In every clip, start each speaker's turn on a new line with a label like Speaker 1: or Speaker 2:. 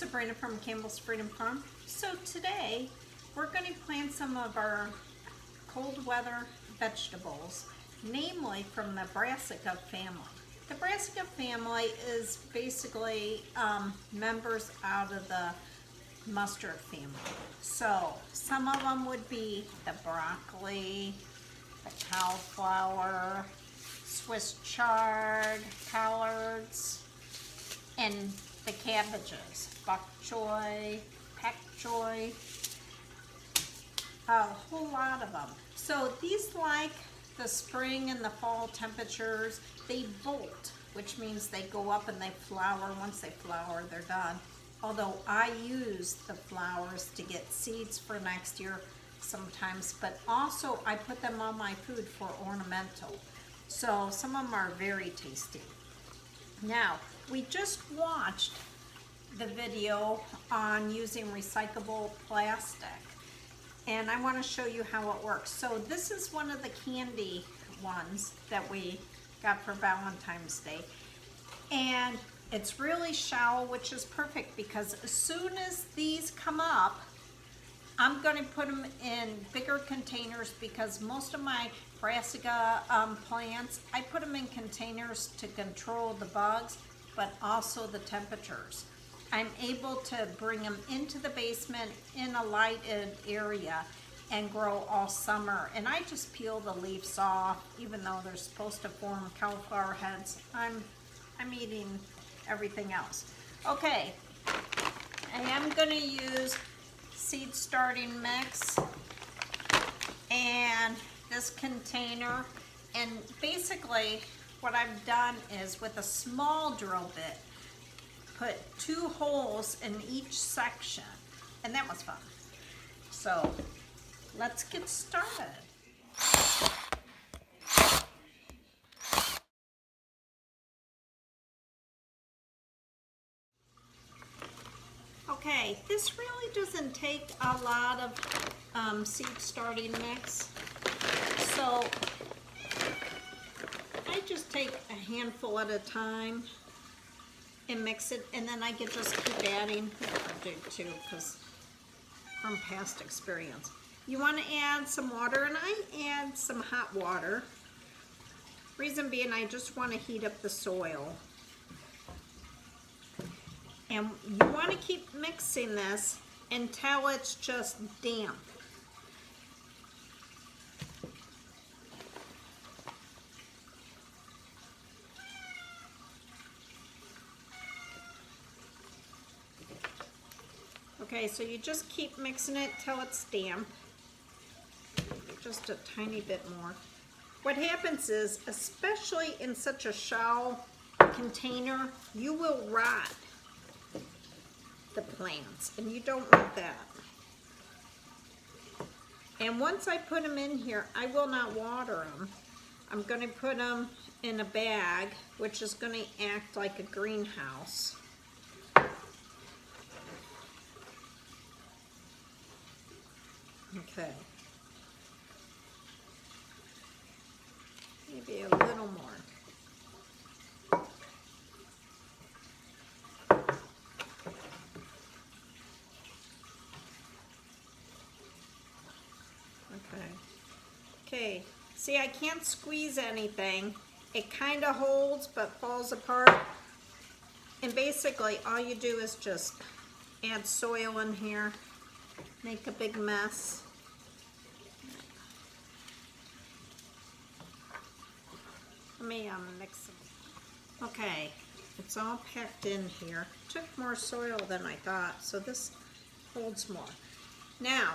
Speaker 1: Sabrina from Campbell's Freedom Farm. So today we're going to plant some of our cold weather vegetables, namely from the brassica family. The brassica family is basically members out of the mustard family. So some of them would be the broccoli, the cauliflower, Swiss chard, collards, and the cabbages, bok choy, pak choy, a whole lot of them. So these like the spring and the fall temperatures, they bolt, which means they go up and they flower. Once they flower, they're done. Although I use the flowers to get seeds for next year sometimes, but also I put them on my food for ornamental. So some of them are very tasty. Now, we just watched the video on using recyclable plastic, and I want to show you how it works. So this is one of the candy ones that we got for Valentine's Day, and it's really shallow, which is perfect because as soon as these come up, I'm going to put them in bigger containers because most of my brassica plants, I put them in containers to control the bugs, but also the temperatures. I'm able to bring them into the basement in a lighted area and grow all summer. And I just peel the leaves off, even though they're supposed to form cauliflower heads. I'm eating everything else. Okay, I am going to use seed starting mix and this container, and basically what I've done is with a small drill bit put 2 holes in each section, and that was fun. So let's get started. Okay, this really doesn't take a lot of seed starting mix, so I just take a handful at a time and mix it, and then I can just keep adding. I do too, because from past experience. You want to add some water, and I add some hot water. Reason being, I just want to heat up the soil. And you want to keep mixing this until it's just damp. Okay, so you just keep mixing it till it's damp. Just a tiny bit more. What happens is, especially in such a shallow container, you will rot the plants, and you don't want that. And once I put them in here, I will not water them. I'm going to put them in a bag, which is going to act like a greenhouse. Okay. Maybe a little more. Okay, see, I can't squeeze anything. It kind of holds but falls apart. And basically all you do is just add soil in here, make a big mess. Let me mix them. Okay, it's all packed in here. Took more soil than I thought, so this holds more. Now,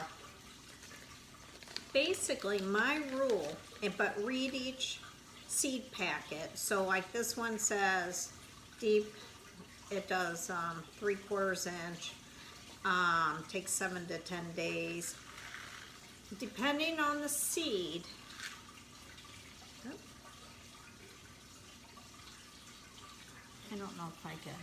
Speaker 1: basically my rule, but read each seed packet. So like this one says deep, it does 3/4 inch, takes 7 to 10 days. Depending on the seed, I don't know if I can,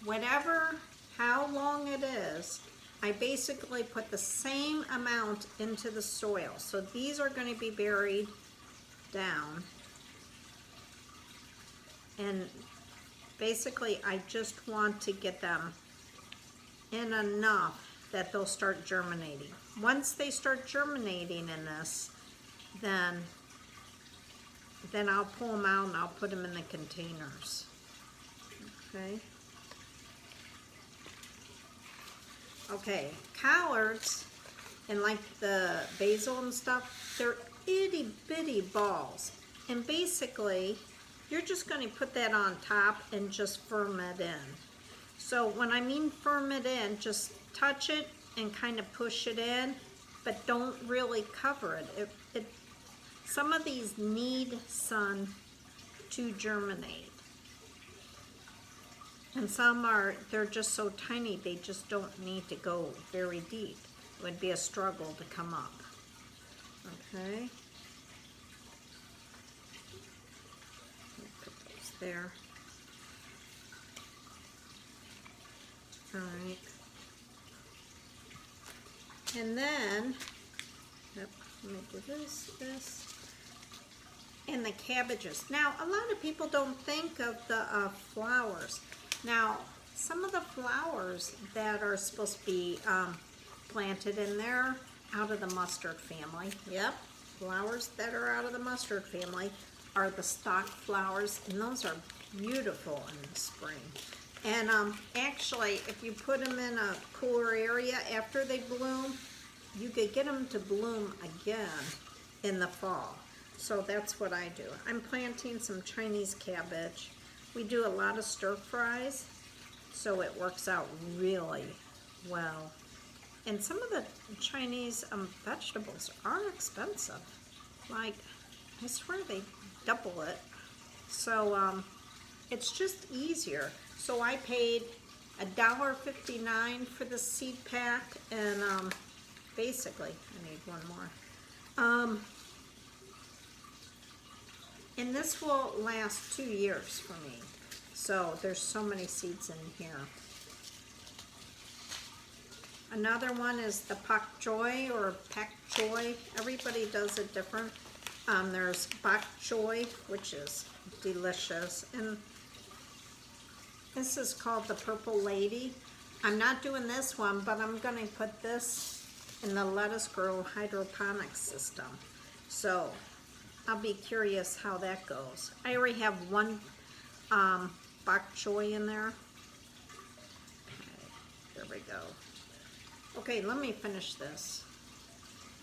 Speaker 1: whatever, how long it is, I basically put the same amount into the soil. So these are going to be buried down. And basically I just want to get them in enough that they'll start germinating. Once they start germinating in this, then I'll pull them out and I'll put them in the containers. Okay. Okay, collards and like the basil and stuff, they're itty bitty balls. And basically, you're just going to put that on top and just firm it in. So when I mean firm it in, just touch it and kind of push it in, but don't really cover it. Some of these need sun to germinate. And some they're just so tiny, they just don't need to go very deep. It would be a struggle to come up. Okay. Put those there. All right. And then, yep, let me do this. And the cabbages. Now, a lot of people don't think of the flowers. Now, some of the flowers that are supposed to be planted in there, out of the mustard family. Yep, flowers that are out of the mustard family are the stock flowers, and those are beautiful in the spring. And actually, if you put them in a cooler area after they bloom, you could get them to bloom again in the fall. So that's what I do. I'm planting some Chinese cabbage. We do a lot of stir fries, so it works out really well. And some of the Chinese vegetables are expensive. Like, I swear they double it. So it's just easier. So I paid $1.59 for the seed pack, and basically, I need one more. And this will last 2 years for me. So there's so many seeds in here. Another one is the pak choy or pak choy. Everybody does it different. There's bok choy, which is delicious. And this is called the Purple Lady. I'm not doing this one, but I'm going to put this in the lettuce grow hydroponics system. So I'll be curious how that goes. I already have one bok choy in there. Okay, there we go. Okay, let me finish this,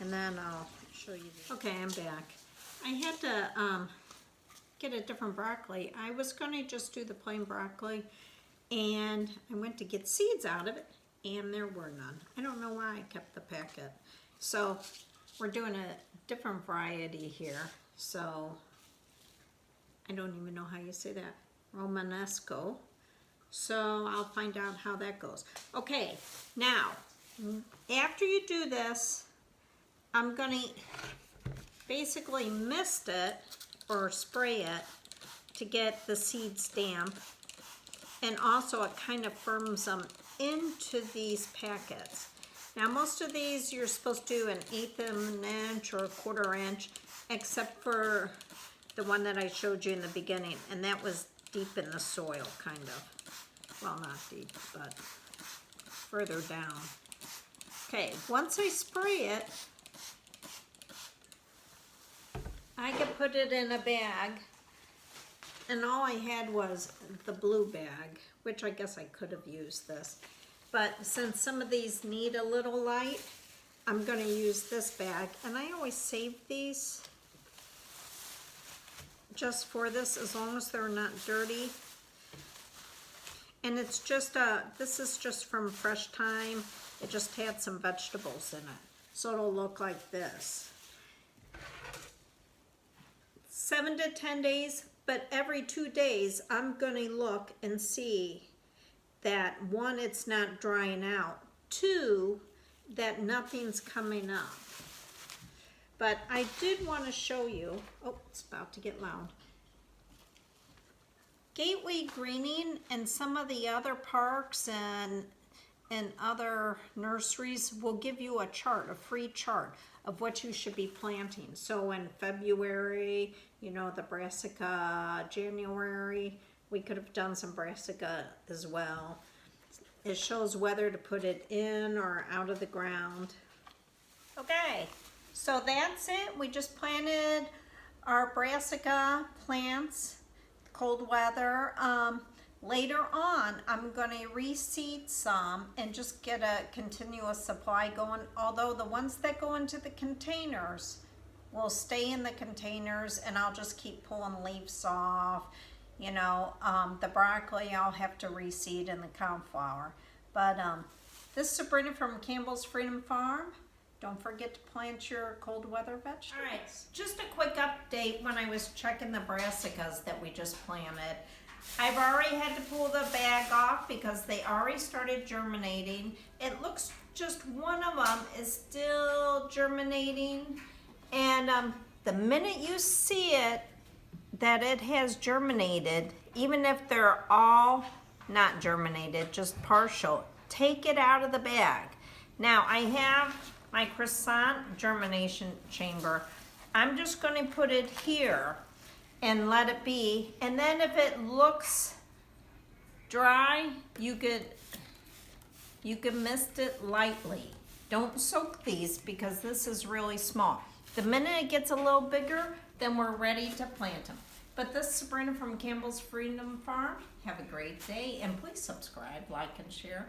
Speaker 1: and then I'll show you. Okay, I'm back. I had to get a different broccoli. I was going to just do the plain broccoli, and I went to get seeds out of it, and there were none. I don't know why I kept the packet. So we're doing a different variety here. So I don't even know how you say that. Romanesco. So I'll find out how that goes. Okay, now, after you do this, I'm going to basically mist it or spray it to get the seeds damp. And also it kind of firms them into these packets. Now most of these you're supposed to do an 1/8 of an inch or 1/4 inch, except for the one that I showed you in the beginning, and that was deep in the soil, kind of. Well, not deep, but further down. Okay, once I spray it, I can put it in a bag, and all I had was the blue bag, which I guess I could have used this. But since some of these need a little light, I'm going to use this bag, and I always save these just for this, as long as they're not dirty. And it's just this is just from Fresh Thyme. It just had some vegetables in it, so it'll look like this. 7 to 10 days, but every 2 days I'm going to look and see that 1, it's not drying out, 2, that nothing's coming up. But I did want to show you, oh, it's about to get loud. Gateway Greening and some of the other parks and other nurseries will give you a chart, a free chart of what you should be planting. So in February, you know, the brassica, January, we could have done some brassica as well. it shows whether to put it in or out of the ground. Okay, so that's it. We just planted our brassica plants, cold weather. Later on, I'm gonna reseed some and just get a continuous supply going. Although the ones that go into the containers will stay in the containers, and I'll just keep pulling leaves off. You know, the broccoli I'll have to reseed, and the cauliflower. But this is Sabrina from Campbell's Freedom Farm. Don't forget to plant your cold weather vegetables. All right, just a quick update when I was checking the brassicas that we just planted. I've already had to pull the bag off because they already started germinating. It looks just one of them is still germinating. And the minute you see it, that it has germinated, even if they're all not germinated, just partial, take it out of the bag. Now I have my croissant germination chamber. I'm just going to put it here and let it be. And then if it looks dry, you could mist it lightly. Don't soak these because this is really small. The minute it gets a little bigger, then we're ready to plant them. But this is Sabrina from Campbell's Freedom Farm. Have a great day, and please subscribe, like, and share.